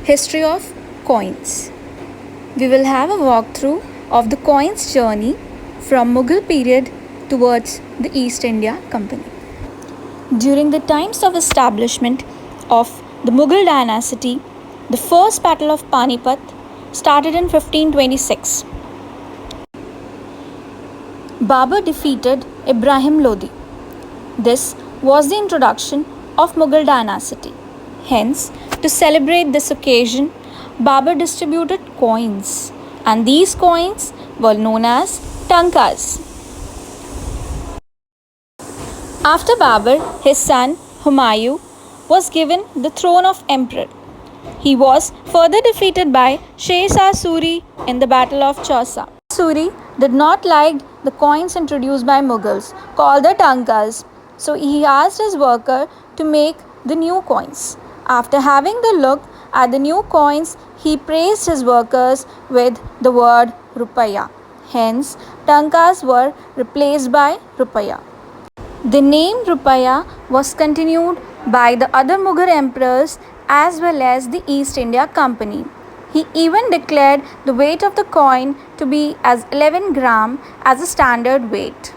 History of coins. We will have a walkthrough of the coins journey from Mughal period towards the East India Company. During the times of establishment of the Mughal dynasty, the first battle of Panipat started in 1526. Babur defeated Ibrahim Lodi. This was the introduction of Mughal dynasty. Hence, to celebrate this occasion, Babur distributed coins, and these coins were known as tankas. After Babur, his son Humayun was given the throne of emperor. He was further defeated by Sher Shah Suri in the Battle of Chausa. Suri did not like the coins introduced by Mughals, called the tankas, so he asked his worker to make the new coins. After having the look at the new coins, he praised his workers with the word rupaya. Hence, tankas were replaced by rupaya. The name rupaya was continued by the other Mughal emperors as well as the East India Company. He even declared the weight of the coin to be as 11 gram as a standard weight.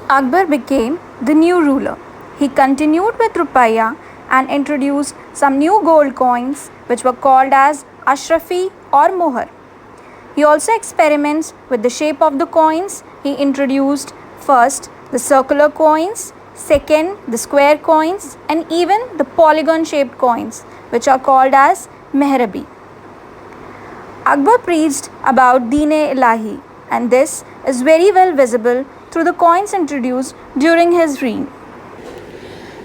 Akbar became the new ruler. He continued with rupaya and introduced some new gold coins which were called as Ashrafi or Mohar. He also experiments with the shape of the coins. He introduced first the circular coins, second the square coins, and even the polygon shaped coins which are called as mehrabi. Akbar preached about Deen-e-Ilahi, and this is very well visible through the coins introduced during his reign.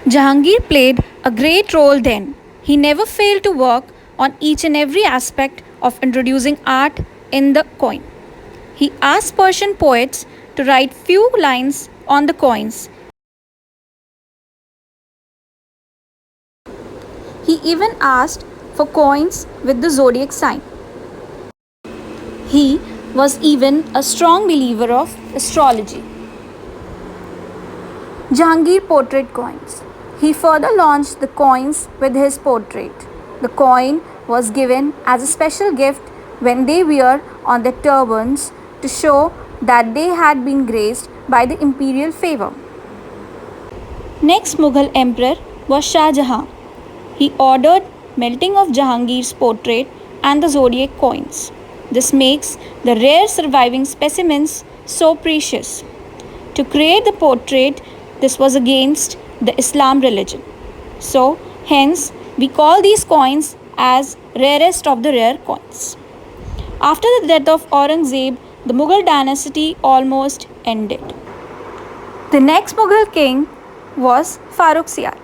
Jahangir played a great role then. He never failed to work on each and every aspect of introducing art in the coin. He asked Persian poets to write few lines on the coins. He even asked for coins with the zodiac sign. He was even a strong believer of astrology. Jahangir portrait coins. He further launched the coins with his portrait. The coin was given as a special gift when they wear on their turbans to show that they had been graced by the imperial favor. Next Mughal emperor was Shah Jahan. He ordered melting of Jahangir's portrait and the zodiac coins. This makes the rare surviving specimens so precious. To create the portrait, this was against the Islam religion. So, hence, we call these coins as rarest of the rare coins. After the death of Aurangzeb, the Mughal dynasty almost ended. The next Mughal king was Farrukhsiyar.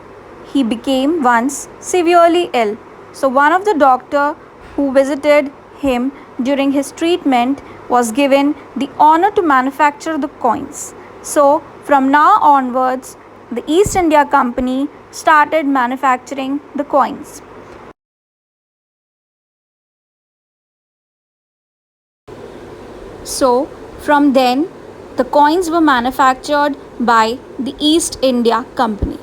He became once severely ill. So one of the doctor who visited him during his treatment was given the honor to manufacture the coins. So from now onwards, the East India Company started manufacturing the coins. So from then, the coins were manufactured by the East India Company.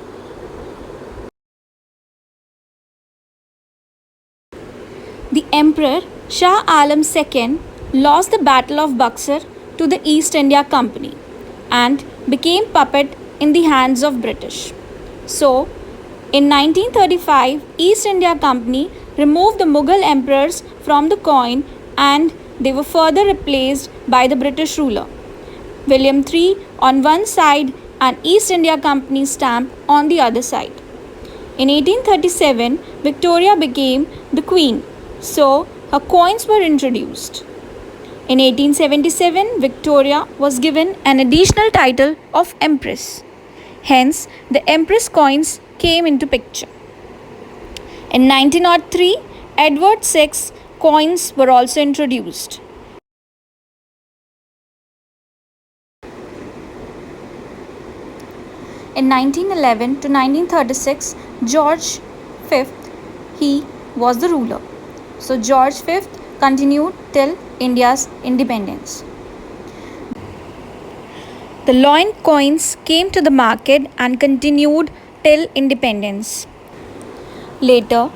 The Emperor Shah Alam II lost the Battle of Buxar to the East India Company and became puppet in the hands of British. So, in 1935, East India Company removed the Mughal emperors from the coin and they were further replaced by the British ruler. William III on one side and East India Company stamp on the other side. In 1837, Victoria became the Queen, so her coins were introduced. In 1877, Victoria was given an additional title of Empress. Hence, the Empress coins came into picture. In 1903, Edward VI coins were also introduced. In 1911 to 1936, George V, he was the ruler. So George V continued till India's independence. The loin coins came to the market and continued till independence. Later,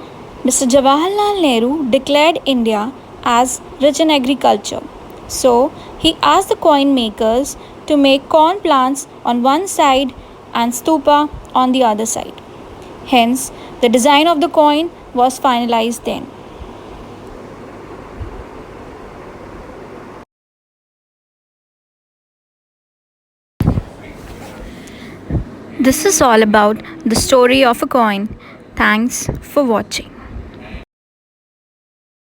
Mr. Jawaharlal Nehru declared India as rich in agriculture. So, he asked the coin makers to make corn plants on one side and stupa on the other side. Hence, the design of the coin was finalized then. This is all about the story of a coin. Thanks for watching.